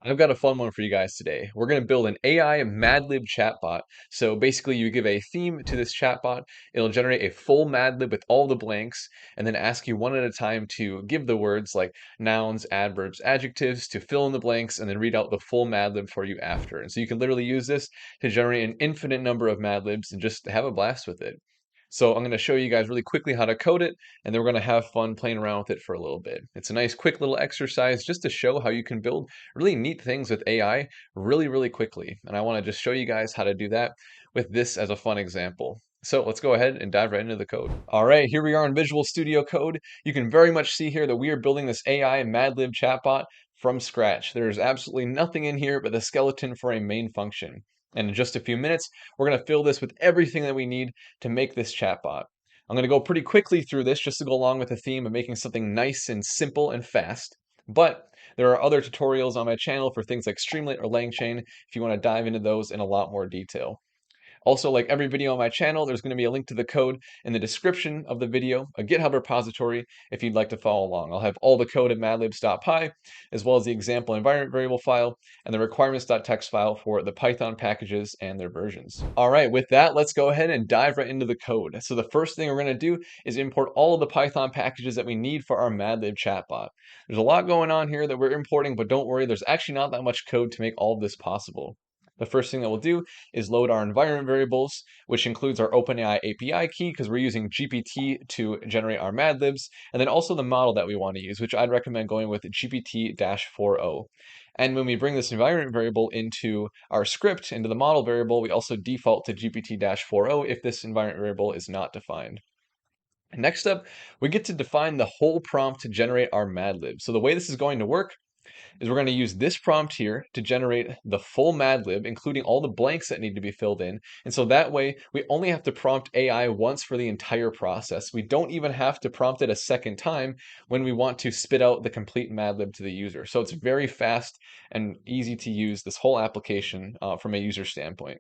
I've got a fun one for you guys today. We're going to build an AI Mad Lib chatbot. So basically, you give a theme to this chatbot, it'll generate a full Mad Lib with all the blanks, and then ask you one at a time to give the words like nouns, adverbs, adjectives to fill in the blanks, and then read out the full Mad Lib for you after. And so you can literally use this to generate an infinite number of Mad Libs and just have a blast with it. So I'm going to show you guys really quickly how to code it, and then we're going to have fun playing around with it for a little bit. It's a nice quick little exercise just to show how you can build really neat things with AI really quickly. And I want to just show you guys how to do that with this as a fun example. So let's go ahead and dive right into the code. All right, here we are in Visual Studio Code. You can very much see here that we are building this AI Mad Lib chatbot from scratch. There's absolutely nothing in here but the skeleton for a main function. And in just a few minutes, we're going to fill this with everything that we need to make this chatbot. I'm going to go pretty quickly through this just to go along with the theme of making something nice and simple and fast. But there are other tutorials on my channel for things like Streamlit or LangChain if you want to dive into those in a lot more detail. Also, like every video on my channel, there's going to be a link to the code in the description of the video, a GitHub repository if you'd like to follow along. I'll have all the code at madlibs.py, as well as the example environment variable file and the requirements.txt file for the Python packages and their versions. All right, with that, let's go ahead and dive right into the code. So the first thing we're going to do is import all of the Python packages that we need for our Mad Lib chatbot. There's a lot going on here that we're importing, but don't worry, there's actually not that much code to make all of this possible. The first thing that we'll do is load our environment variables, which includes our OpenAI API key because we're using GPT to generate our Mad Libs, and then also the model that we want to use, which I'd recommend going with GPT-4o. And when we bring this environment variable into our script, into the model variable, we also default to GPT-4o if this environment variable is not defined. Next up, we get to define the whole prompt to generate our Mad Lib. So the way this is going to work is we're going to use this prompt here to generate the full Mad Lib, including all the blanks that need to be filled in. And so that way, we only have to prompt AI once for the entire process. We don't even have to prompt it a second time when we want to spit out the complete Mad Lib to the user. So it's very fast and easy to use this whole application from a user standpoint.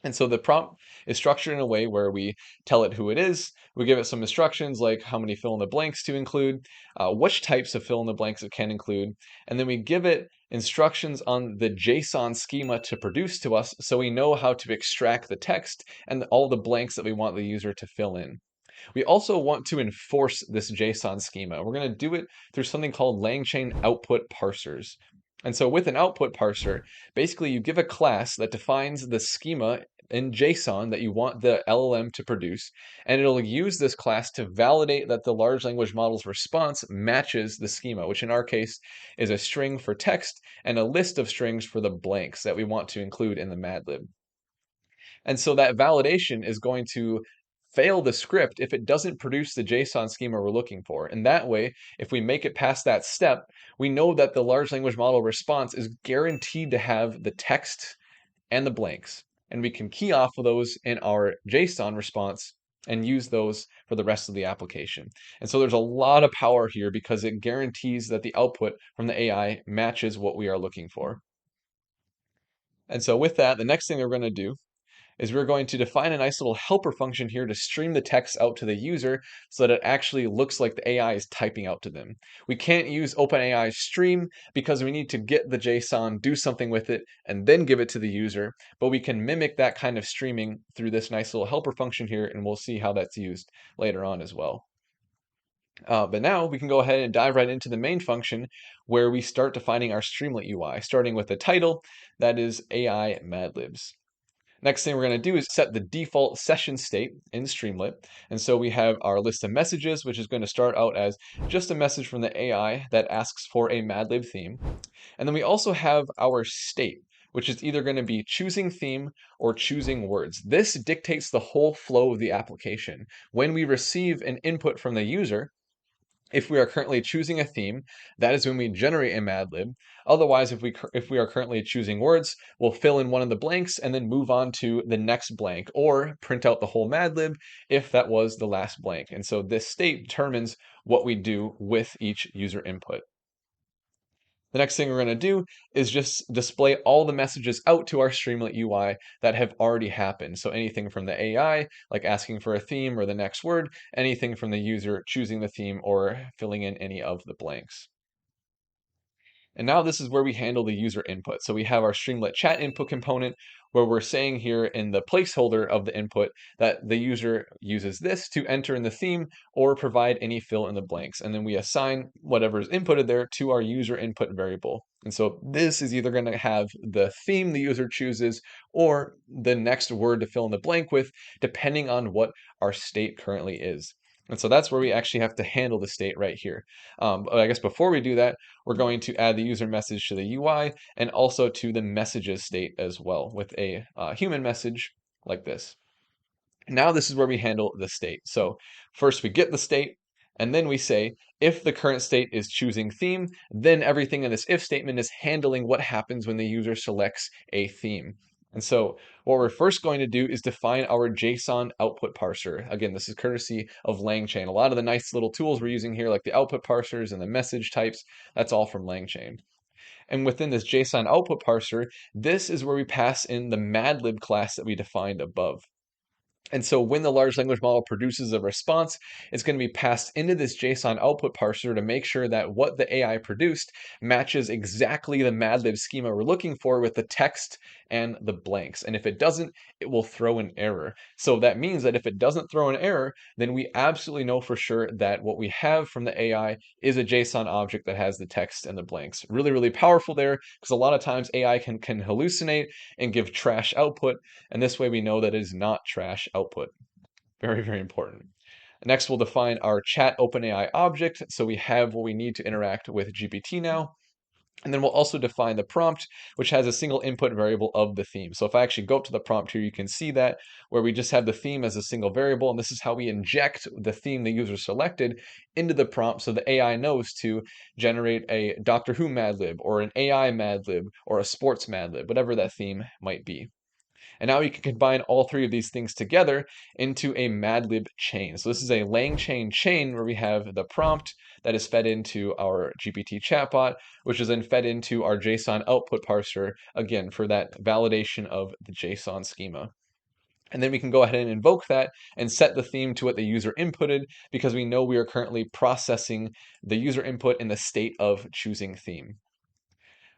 And so the prompt is structured in a way where we tell it who it is, we give it some instructions like how many fill in the blanks to include, which types of fill in the blanks it can include, and then we give it instructions on the JSON schema to produce to us so we know how to extract the text and all the blanks that we want the user to fill in. We also want to enforce this JSON schema. We're going to do it through something called LangChain output parsers. And so with an output parser, basically you give a class that defines the schema in JSON that you want the LLM to produce, and it'll use this class to validate that the large language model's response matches the schema, which in our case is a string for text and a list of strings for the blanks that we want to include in the Mad Lib. And so that validation is going to fail the script if it doesn't produce the JSON schema we're looking for. And that way, if we make it past that step, we know that the large language model response is guaranteed to have the text and the blanks. And we can key off of those in our JSON response and use those for the rest of the application. And so there's a lot of power here because it guarantees that the output from the AI matches what we are looking for. And so with that, the next thing we're going to do is we're going to define a nice little helper function here to stream the text out to the user so that it actually looks like the AI is typing out to them. We can't use OpenAI stream because we need to get the JSON, do something with it, and then give it to the user, but we can mimic that kind of streaming through this nice little helper function here, and we'll see how that's used later on as well. But now we can go ahead and dive right into the main function where we start defining our Streamlit UI, starting with the title, that is AI Mad Libs. Next thing we're going to do is set the default session state in Streamlit. And so we have our list of messages, which is going to start out as just a message from the AI that asks for a Mad Lib theme. And then we also have our state, which is either going to be choosing theme or choosing words. This dictates the whole flow of the application. When we receive an input from the user, if we are currently choosing a theme, that is when we generate a Mad Lib. Otherwise, if we are currently choosing words, we'll fill in one of the blanks and then move on to the next blank, or print out the whole Mad Lib if that was the last blank. And so this state determines what we do with each user input. The next thing we're going to do is just display all the messages out to our Streamlit UI that have already happened. So anything from the AI, like asking for a theme or the next word, anything from the user choosing the theme or filling in any of the blanks. And now this is where we handle the user input. So we have our Streamlit chat input component where we're saying here in the placeholder of the input that the user uses this to enter in the theme or provide any fill in the blanks. And then we assign whatever is inputted there to our user input variable. And so this is either going to have the theme the user chooses or the next word to fill in the blank with, depending on what our state currently is. And so that's where we actually have to handle the state right here. But I guess before we do that, we're going to add the user message to the UI and also to the messages state as well with a human message like this. Now this is where we handle the state. So first we get the state, and then we say, if the current state is choosing theme, then everything in this if statement is handling what happens when the user selects a theme. And so what we're first going to do is define our JSON output parser. Again, this is courtesy of LangChain. A lot of the nice little tools we're using here, like the output parsers and the message types, that's all from LangChain. And within this JSON output parser, this is where we pass in the Mad Lib class that we defined above. And so when the large language model produces a response, it's going to be passed into this JSON output parser to make sure that what the AI produced matches exactly the Mad Lib schema we're looking for with the text and the blanks. And if it doesn't, it will throw an error. So that means that if it doesn't throw an error, then we absolutely know for sure that what we have from the AI is a JSON object that has the text and the blanks. Really, really powerful there, because a lot of times AI can hallucinate and give trash output, and this way we know that it is not trash output. Very, very important. Next, we'll define our chat OpenAI object, so we have what we need to interact with GPT now. And then we'll also define the prompt, which has a single input variable of the theme. So if I actually go up to the prompt here, you can see that where we just have the theme as a single variable, and this is how we inject the theme the user selected into the prompt so the AI knows to generate a Doctor Who Mad Lib or an AI Mad Lib or a sports Mad Lib, whatever that theme might be. And now you can combine all three of these things together into a Mad Lib chain. So this is a LangChain chain where we have the prompt that is fed into our GPT chatbot, which is then fed into our JSON output parser, again, for that validation of the JSON schema. And then we can go ahead and invoke that and set the theme to what the user inputted because we know we are currently processing the user input in the state of choosing theme.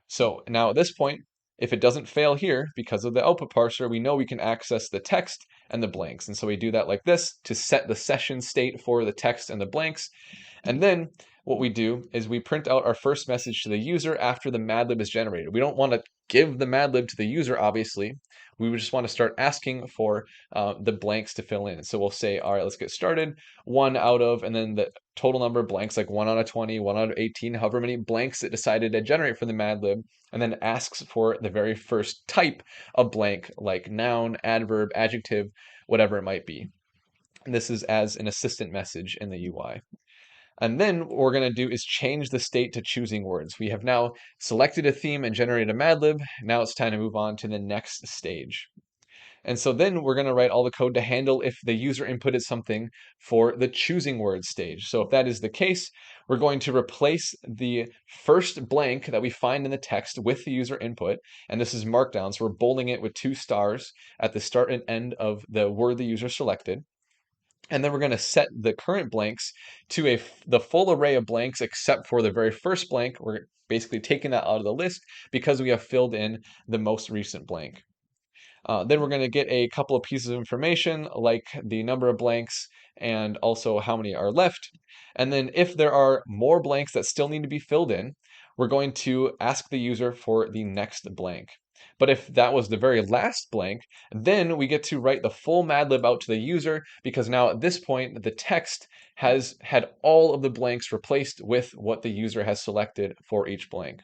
So now at this point, if it doesn't fail here because of the output parser, we know we can access the text and the blanks. And so we do that like this to set the session state for the text and the blanks. And then what we do is we print out our first message to the user after the Mad Lib is generated. We don't want to give the Mad Lib to the user, obviously. We would just want to start asking for the blanks to fill in. So we'll say, all right, let's get started. 1 out of, and then the total number of blanks, like 1 out of 20, 1 out of 18, however many blanks it decided to generate for the Mad Lib, and then asks for the very first type of blank, like noun, adverb, adjective, whatever it might be. And this is as an assistant message in the UI. And then what we're going to do is change the state to choosing words. We have now selected a theme and generated a Mad Lib. Now it's time to move on to the next stage. And so then we're going to write all the code to handle if the user inputted something for the choosing words stage. So if that is the case, we're going to replace the first blank that we find in the text with the user input. And this is markdown, so we're bolding it with 2 stars at the start and end of the word the user selected. And then we're going to set the current blanks to the full array of blanks except for the very first blank. We're basically taking that out of the list because we have filled in the most recent blank. Then we're going to get a couple of pieces of information like the number of blanks and also how many are left. And then if there are more blanks that still need to be filled in, we're going to ask the user for the next blank. But if that was the very last blank, then we get to write the full Mad Lib out to the user because now at this point, the text has had all of the blanks replaced with what the user has selected for each blank.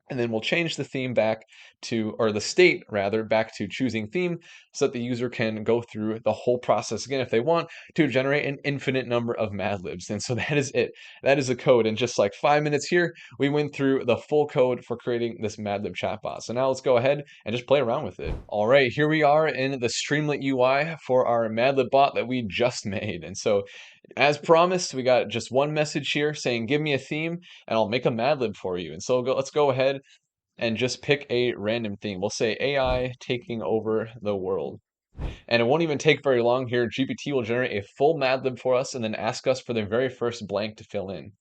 And then we'll change the theme back to, or the state rather, back to choosing theme so that the user can go through the whole process again if they want to generate an infinite number of Mad Libs. And so that is it. That is the code. In just like 5 minutes here, we went through the full code for creating this Mad Lib chatbot. So now let's go ahead and just play around with it. All right, here we are in the Streamlit UI for our Mad Lib bot that we just made. And so as promised, we got just one message here saying, give me a theme and I'll make a Mad Lib for you. And so let's go ahead and just pick a random theme. We'll say AI taking over the world. And it won't even take very long here. GPT will generate a full Mad Lib for us and then ask us for the very first blank to fill in.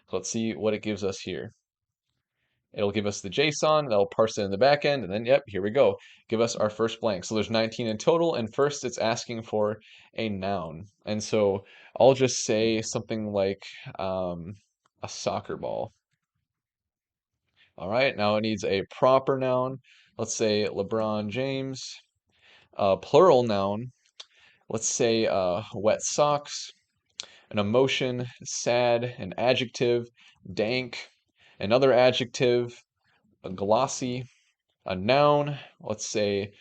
So let's see what it gives us here. It'll give us the JSON, that'll parse it in the back end, and then, yep, here we go. Give us our first blank. So there's 19 in total, and first it's asking for a noun. And so I'll just say something like a soccer ball. All right, now it needs a proper noun. Let's say LeBron James. A plural noun. Let's say wet socks. An emotion, sad. An adjective, dank. Another adjective, a glossy. A noun, let's say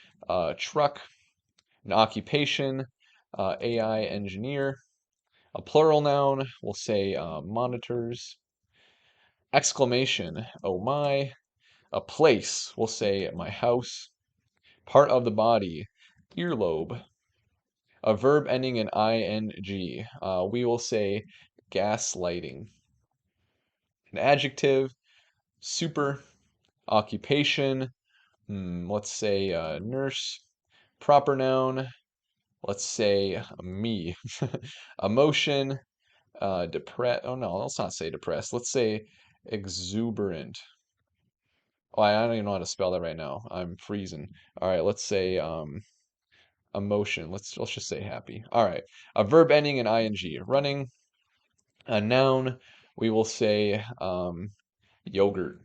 truck. An occupation, AI engineer. A plural noun, we'll say monitors. Exclamation, oh my. A place, we'll say my house. Part of the body, earlobe. A verb ending in ing, we will say gaslighting. An adjective, super. Occupation, let's say nurse. Proper noun, let's say me. Emotion, depressed. Oh no, let's not say depressed. Let's say exuberant. Oh, I don't even know how to spell that right now. I'm freezing. All right, let's say emotion. Let's just say happy. All right, a verb ending in ing. Running. A noun, we will say yogurt.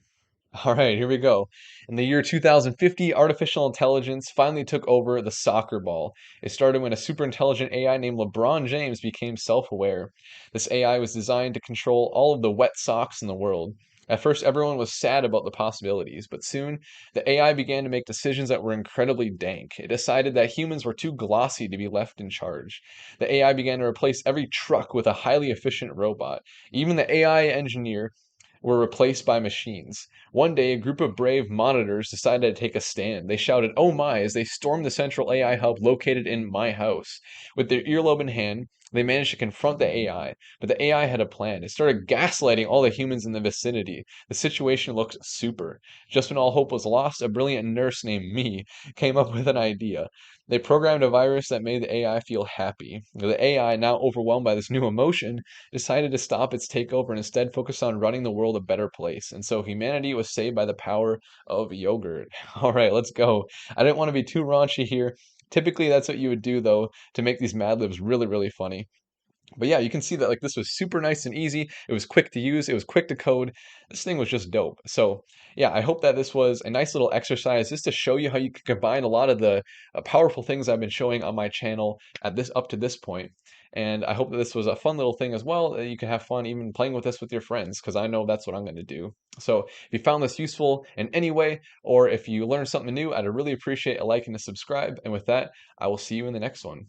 All right, here we go. In the year 2050, artificial intelligence finally took over the soccer ball. It started when a super intelligent AI named LeBron James became self-aware. This AI was designed to control all of the wet socks in the world. At first, everyone was sad about the possibilities, but soon the AI began to make decisions that were incredibly dank. It decided that humans were too glossy to be left in charge. The AI began to replace every truck with a highly efficient robot. Even the AI engineer were replaced by machines. One day, a group of brave monitors decided to take a stand. They shouted, "Oh my," as they stormed the central AI hub located in my house. With their earlobe in hand, they managed to confront the AI, but the AI had a plan. It started gaslighting all the humans in the vicinity. The situation looked super. Just when all hope was lost, a brilliant nurse named me came up with an idea. They programmed a virus that made the AI feel happy. The AI, now overwhelmed by this new emotion, decided to stop its takeover and instead focus on running the world a better place. And so humanity was saved by the power of yogurt. All right, let's go. I didn't want to be too raunchy here. Typically, that's what you would do, though, to make these Mad Libs really, really funny. But yeah, you can see that like this was super nice and easy. It was quick to use. It was quick to code. This thing was just dope. So yeah, I hope that this was a nice little exercise just to show you how you can combine a lot of the powerful things I've been showing on my channel at this up to this point. And I hope that this was a fun little thing as well, that you can have fun even playing with this with your friends, because I know that's what I'm going to do. So if you found this useful in any way, or if you learned something new, I'd really appreciate a like and a subscribe. And with that, I will see you in the next one.